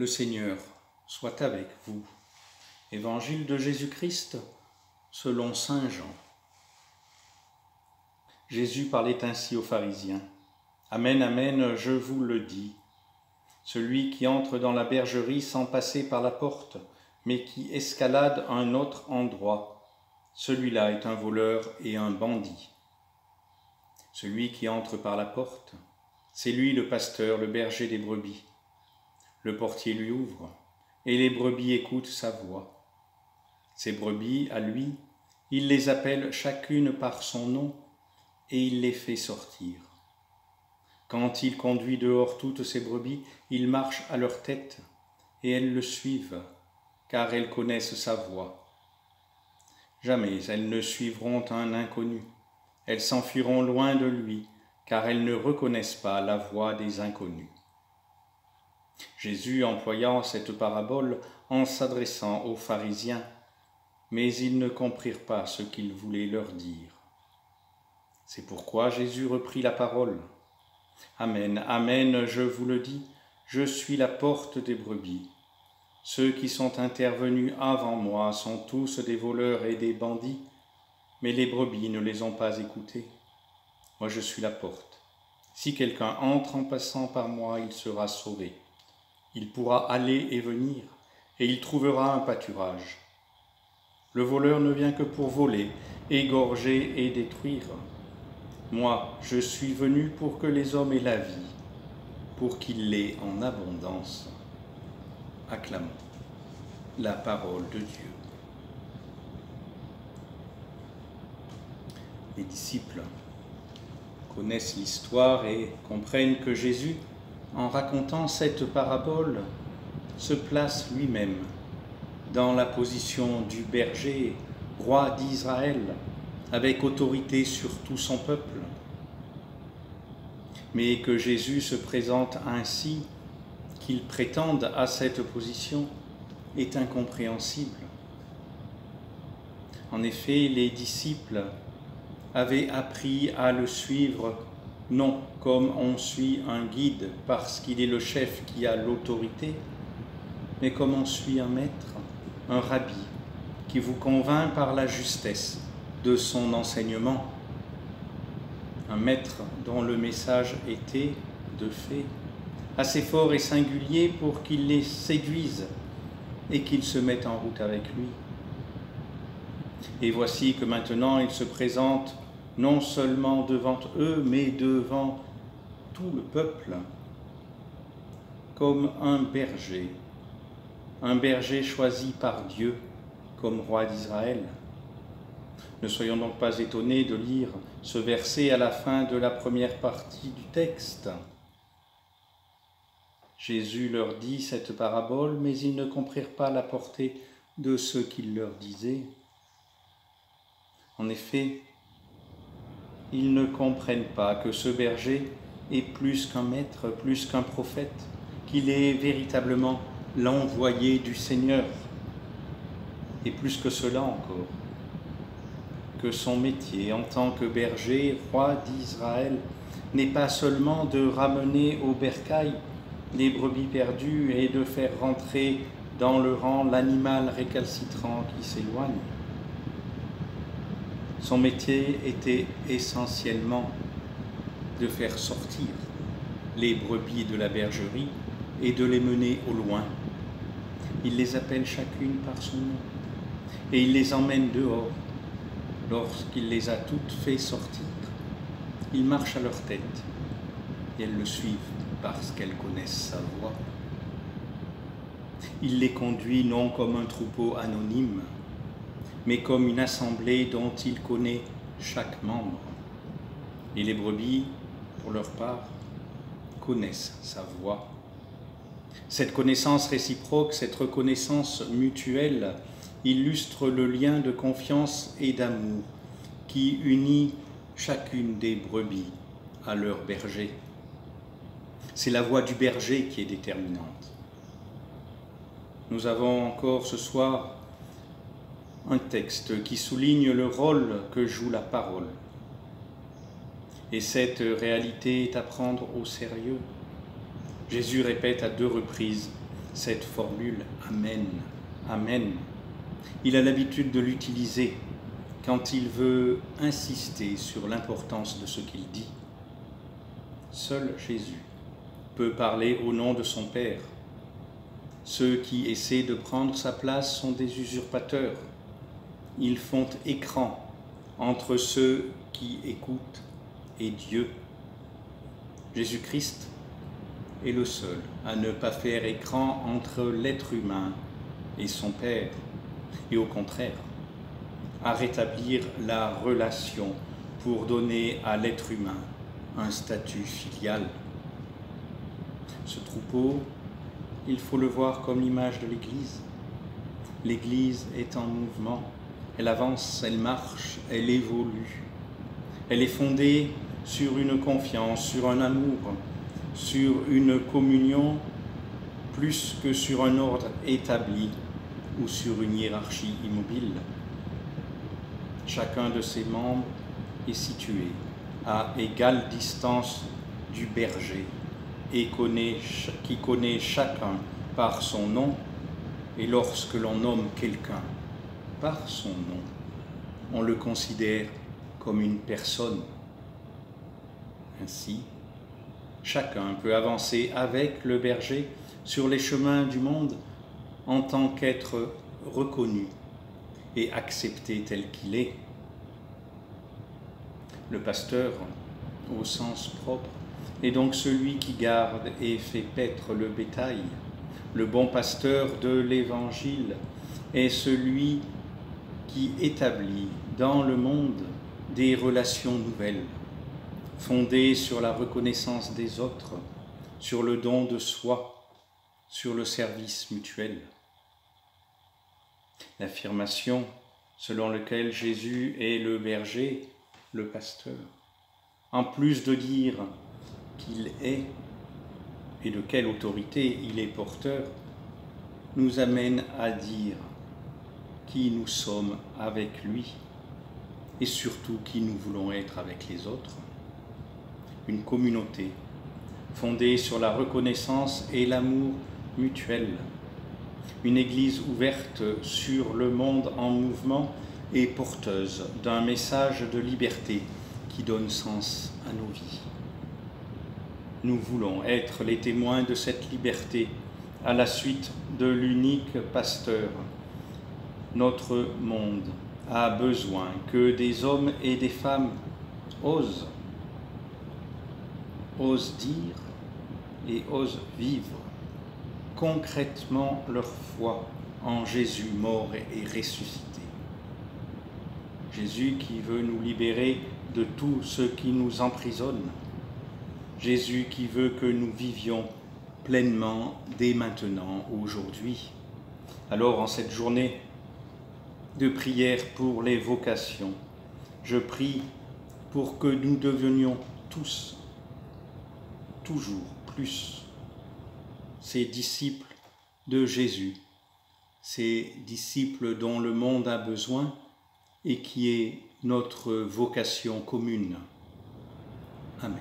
Le Seigneur soit avec vous. Évangile de Jésus-Christ selon saint Jean. Jésus parlait ainsi aux pharisiens. Amen, amen, je vous le dis. Celui qui entre dans la bergerie sans passer par la porte, mais qui escalade un autre endroit, celui-là est un voleur et un bandit. Celui qui entre par la porte, c'est lui le pasteur, le berger des brebis. Le portier lui ouvre, et les brebis écoutent sa voix. Ces brebis, à lui, il les appelle chacune par son nom, et il les fait sortir. Quand il conduit dehors toutes ces brebis, il marche à leur tête, et elles le suivent, car elles connaissent sa voix. Jamais elles ne suivront un inconnu, elles s'enfuiront loin de lui, car elles ne reconnaissent pas la voix des inconnus. Jésus employant cette parabole en s'adressant aux pharisiens, mais ils ne comprirent pas ce qu'il voulait leur dire. C'est pourquoi Jésus reprit la parole. Amen, amen, je vous le dis, je suis la porte des brebis. Ceux qui sont intervenus avant moi sont tous des voleurs et des bandits, mais les brebis ne les ont pas écoutés. Moi je suis la porte. Si quelqu'un entre en passant par moi, il sera sauvé. Il pourra aller et venir, et il trouvera un pâturage. Le voleur ne vient que pour voler, égorger et détruire. Moi, je suis venu pour que les hommes aient la vie, pour qu'ils l'aient en abondance. Acclamons la parole de Dieu. Les disciples connaissent l'histoire et comprennent que Jésus, en racontant cette parabole, se place lui-même dans la position du berger, roi d'Israël, avec autorité sur tout son peuple. Mais que Jésus se présente ainsi, qu'il prétende à cette position, est incompréhensible. En effet, les disciples avaient appris à le suivre non comme on suit un guide parce qu'il est le chef qui a l'autorité, mais comme on suit un maître, un rabbi, qui vous convainc par la justesse de son enseignement. Un maître dont le message était, de fait, assez fort et singulier pour qu'il les séduise et qu'ils se mettent en route avec lui. Et voici que maintenant il se présente non seulement devant eux, mais devant tout le peuple, comme un berger choisi par Dieu comme roi d'Israël. Ne soyons donc pas étonnés de lire ce verset à la fin de la première partie du texte. Jésus leur dit cette parabole, mais ils ne comprirent pas la portée de ce qu'il leur disait. En effet, ils ne comprennent pas que ce berger est plus qu'un maître, plus qu'un prophète, qu'il est véritablement l'envoyé du Seigneur. Et plus que cela encore, que son métier en tant que berger, roi d'Israël, n'est pas seulement de ramener au bercail les brebis perdues et de faire rentrer dans le rang l'animal récalcitrant qui s'éloigne. Son métier était essentiellement de faire sortir les brebis de la bergerie et de les mener au loin. Il les appelle chacune par son nom et il les emmène dehors. Lorsqu'il les a toutes fait sortir, il marche à leur tête et elles le suivent parce qu'elles connaissent sa voix. Il les conduit non comme un troupeau anonyme, mais comme une assemblée dont il connaît chaque membre. Et les brebis, pour leur part, connaissent sa voix. Cette connaissance réciproque, cette reconnaissance mutuelle, illustre le lien de confiance et d'amour qui unit chacune des brebis à leur berger. C'est la voix du berger qui est déterminante. Nous avons encore ce soir un texte qui souligne le rôle que joue la parole. Et cette réalité est à prendre au sérieux. Jésus répète à 2 reprises cette formule « Amen, Amen ». Il a l'habitude de l'utiliser quand il veut insister sur l'importance de ce qu'il dit. Seul Jésus peut parler au nom de son Père. Ceux qui essaient de prendre sa place sont des usurpateurs. Ils font écran entre ceux qui écoutent et Dieu. Jésus-Christ est le seul à ne pas faire écran entre l'être humain et son Père, et au contraire, à rétablir la relation pour donner à l'être humain un statut filial. Ce troupeau, il faut le voir comme l'image de l'Église. L'Église est en mouvement, elle avance, elle marche, elle évolue. Elle est fondée sur une confiance, sur un amour, sur une communion, plus que sur un ordre établi ou sur une hiérarchie immobile. Chacun de ses membres est situé à égale distance du berger et qui connaît chacun par son nom, et lorsque l'on nomme quelqu'un par son nom, on le considère comme une personne. Ainsi, chacun peut avancer avec le berger sur les chemins du monde en tant qu'être reconnu et accepté tel qu'il est. Le pasteur, au sens propre, est donc celui qui garde et fait paître le bétail. Le bon pasteur de l'Évangile est celui qui établit dans le monde des relations nouvelles, fondées sur la reconnaissance des autres, sur le don de soi, sur le service mutuel. L'affirmation selon laquelle Jésus est le berger, le pasteur, en plus de dire qu'il est et de quelle autorité il est porteur, nous amène à dire qui nous sommes avec lui et surtout qui nous voulons être avec les autres. Une communauté fondée sur la reconnaissance et l'amour mutuel. Une Église ouverte sur le monde en mouvement et porteuse d'un message de liberté qui donne sens à nos vies. Nous voulons être les témoins de cette liberté à la suite de l'unique pasteur. Notre monde a besoin que des hommes et des femmes osent dire et osent vivre concrètement leur foi en Jésus mort et ressuscité. Jésus qui veut nous libérer de tout ce qui nous emprisonne. Jésus qui veut que nous vivions pleinement dès maintenant, aujourd'hui. Alors, en cette journée de prière pour les vocations, je prie pour que nous devenions tous, toujours plus, ces disciples de Jésus, ces disciples dont le monde a besoin et qui est notre vocation commune. Amen.